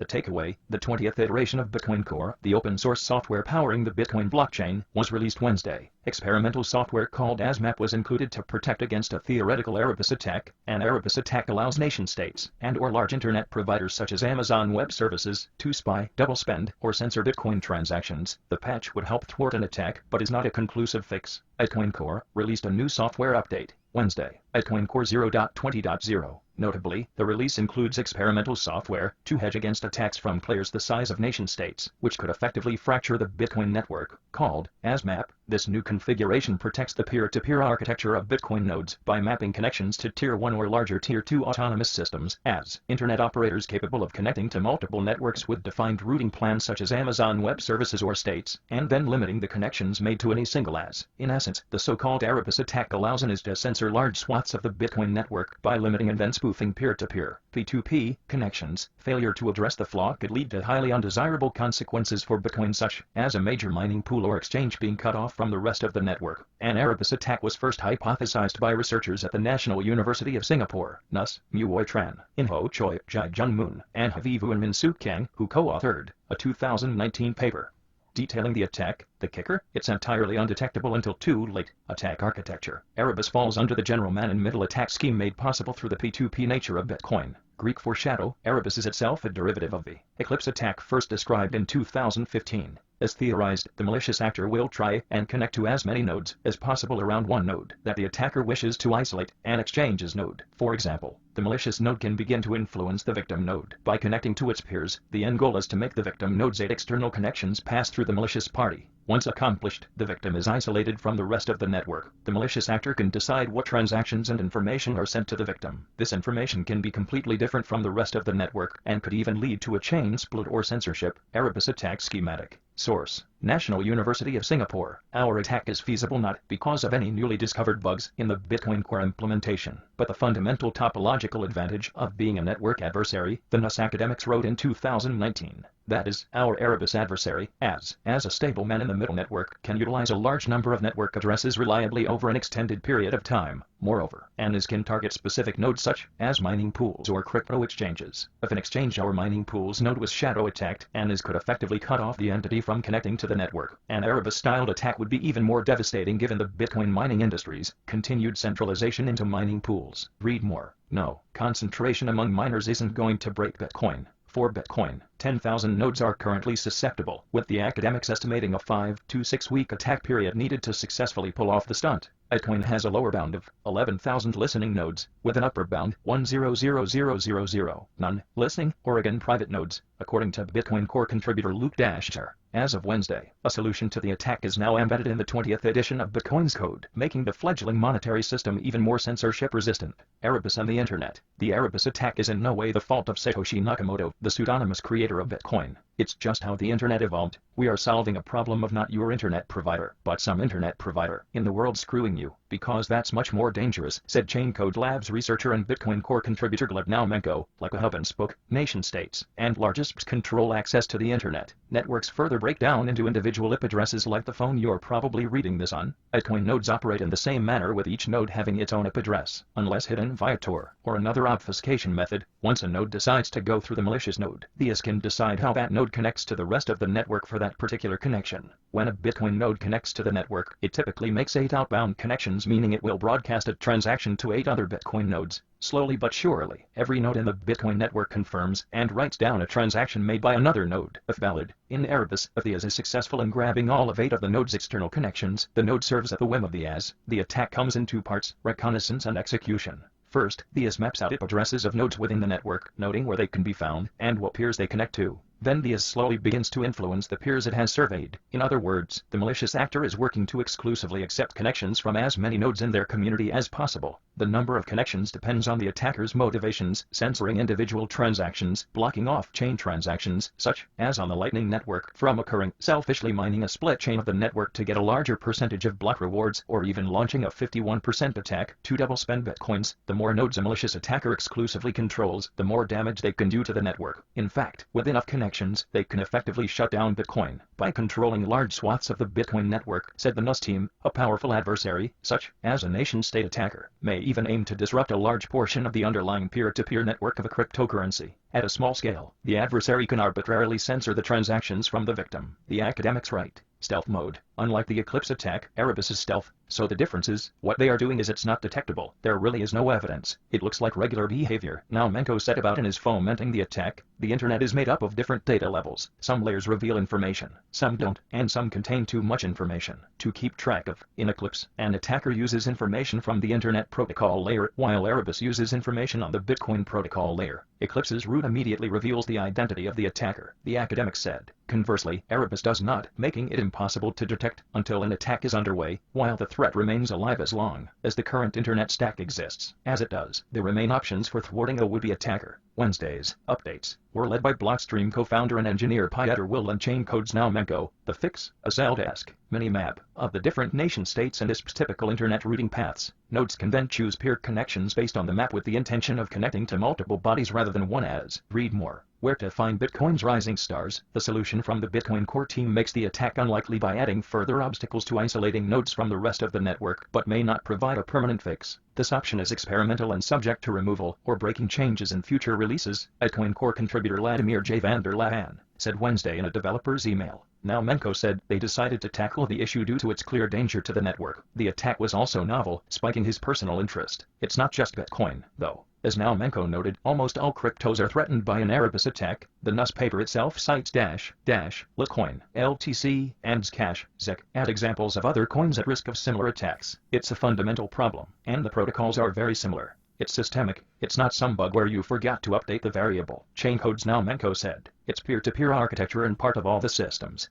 The takeaway: the 20th iteration of Bitcoin Core, the open-source software powering the Bitcoin blockchain, was released Wednesday. Experimental software called ASMAP was included to protect against a theoretical Erebus attack. An Erebus attack allows nation-states and/or large internet providers such as Amazon Web Services to spy, double-spend, or censor Bitcoin transactions. The patch would help thwart an attack, but is not a conclusive fix. Bitcoin Core released a new software update Wednesday, Bitcoin Core 0.20.0. Notably, the release includes experimental software to hedge against attacks from players the size of nation-states, which could effectively fracture the Bitcoin network. Called ASMAP, this new configuration protects the peer-to-peer architecture of Bitcoin nodes by mapping connections to Tier 1 or larger Tier 2 autonomous systems, as internet operators capable of connecting to multiple networks with defined routing plans such as Amazon Web Services or states, and then limiting the connections made to any single as. In essence, the so-called Erebus attack allows an IS to censor large swaths of the Bitcoin network by limiting and then spoofing peer-to-peer P2P connections. Failure to address the flaw could lead to highly undesirable consequences for Bitcoin, such as a major mining pool or exchange being cut off from the rest of the network. An Erebus attack was first hypothesized by researchers at the National University of Singapore, NUS, Muoi Tran, In-Ho Choi, Jai Jung Moon, and Havivu and Min-Soo Kang, who co-authored a 2019 paper detailing the attack. The kicker: it's entirely undetectable until too late. Attack architecture: Erebus falls under the general man-in-middle attack scheme made possible through the P2P nature of Bitcoin. Greek for shadow, Erebus is itself a derivative of the Eclipse attack first described in 2015. As theorized, the malicious actor will try and connect to as many nodes as possible around one node that the attacker wishes to isolate, an exchange's node. For example, the malicious node can begin to influence the victim node by connecting to its peers. The end goal is to make the victim node's 8 external connections pass through the malicious party. Once accomplished, the victim is isolated from the rest of the network. The malicious actor can decide what transactions and information are sent to the victim. This information can be completely different from the rest of the network and could even lead to a chain split or censorship. Erebus attack schematic. Source: National University of Singapore. Our attack is feasible not because of any newly discovered bugs in the Bitcoin Core implementation, but the fundamental topological advantage of being a network adversary, the NUS academics wrote in 2019. That is, our Erebus adversary, as a stable man-in-the-middle network, can utilize a large number of network addresses reliably over an extended period of time. Moreover, ANIS can target specific nodes such as mining pools or crypto exchanges. If an exchange or mining pool's node was shadow attacked, ANIS could effectively cut off the entity from connecting to the network. An Erebus-styled attack would be even more devastating given the Bitcoin mining industry's continued centralization into mining pools. Read more. No, concentration among miners isn't going to break Bitcoin. For Bitcoin, 10,000 nodes are currently susceptible, with the academics estimating a 5 to 6 week attack period needed to successfully pull off the stunt. Bitcoin has a lower bound of 11,000 listening nodes, with an upper bound 10,000,000 non-listening Oregon private nodes, according to Bitcoin Core contributor Luke Dasher. As of Wednesday, a solution to the attack is now embedded in the 20th edition of Bitcoin's code, making the fledgling monetary system even more censorship-resistant. Erebus and the Internet. The Erebus attack is in no way the fault of Satoshi Nakamoto, the pseudonymous creator of Bitcoin. It's just how the Internet evolved. We are solving a problem of not your internet provider, but some internet provider in the world screwing you, because that's much more dangerous, said Chaincode Labs researcher and Bitcoin Core contributor Gleb Naumenko. Like a hub and spoke, nation-states and largest control access to the Internet. Networks further break down into individual IP addresses like the phone you're probably reading this on. Bitcoin nodes operate in the same manner, with each node having its own IP address, unless hidden via Tor or another obfuscation method. Once a node decides to go through the malicious node, the IS can decide how that node connects to the rest of the network for that particular connection. When a Bitcoin node connects to the network, it typically makes 8 outbound connections, meaning it will broadcast a transaction to 8 other Bitcoin nodes. Slowly but surely, every node in the Bitcoin network confirms and writes down a transaction made by another node, if valid. In Erebus, if the IS is successful in grabbing all of 8 of the node's external connections, the node serves at the whim of the IS. The attack comes in 2 parts: reconnaissance and execution. First, the IS maps out IP addresses of nodes within the network, noting where they can be found and what peers they connect to. Then the IS slowly begins to influence the peers it has surveyed. In other words, the malicious actor is working to exclusively accept connections from as many nodes in their community as possible. The number of connections depends on the attacker's motivations, censoring individual transactions, blocking off-chain transactions, such as on the Lightning Network, from occurring, selfishly mining a split chain of the network to get a larger percentage of block rewards, or even launching a 51% attack to double-spend Bitcoins. The more nodes a malicious attacker exclusively controls, the more damage they can do to the network. In fact, with enough connections, connections, they can effectively shut down Bitcoin by controlling large swaths of the Bitcoin network, said the NUS team. A powerful adversary, such as a nation-state attacker, may even aim to disrupt a large portion of the underlying peer-to-peer network of a cryptocurrency. At a small scale, the adversary can arbitrarily censor the transactions from the victim, the academics write. Stealth mode. Unlike the Eclipse attack, Erebus is stealth, so the difference is, what they are doing is it's not detectable. There really is no evidence. It looks like regular behavior. Now Menko said about and is fomenting the attack. The internet is made up of different data levels. Some layers reveal information, some don't, and some contain too much information to keep track of. In Eclipse, an attacker uses information from the internet protocol layer, while Erebus uses information on the Bitcoin protocol layer. Eclipse's root immediately reveals the identity of the attacker, the academic said. Conversely, Erebus does not, making it impossible to detect until an attack is underway, while the threat remains alive as long as the current internet stack exists. As it does, there remain options for thwarting a would-be attacker. Wednesday's updates were led by Blockstream co-founder and engineer Pieter Will and Chain Codes Now Menko. The fix, a Zendesk mini-map of the different nation-states and ISP's typical internet routing paths. Nodes can then choose peer connections based on the map with the intention of connecting to multiple bodies rather than one as. Read more. Where to find Bitcoin's rising stars. The solution from the Bitcoin core team makes the attack unlikely by adding further obstacles to isolating nodes from the rest of the network, but may not provide a permanent fix. This option is experimental and subject to removal or breaking changes in future releases, Bitcoin core contributor Vladimir J. van der Laan said Wednesday in a developer's email. Now Menko said they decided to tackle the issue due to its clear danger to the network. The attack was also novel, spiking his personal interest. It's not just Bitcoin, though. As Now Menko noted, almost all cryptos are threatened by an Erebus attack. The NUS paper itself cites Litecoin, LTC, and Cash, ZEC, as examples of other coins at risk of similar attacks. It's a fundamental problem, and the protocols are very similar. It's systemic, it's not some bug where you forgot to update the variable. Chain Codes Now Menko said, it's peer-to-peer architecture and part of all the systems.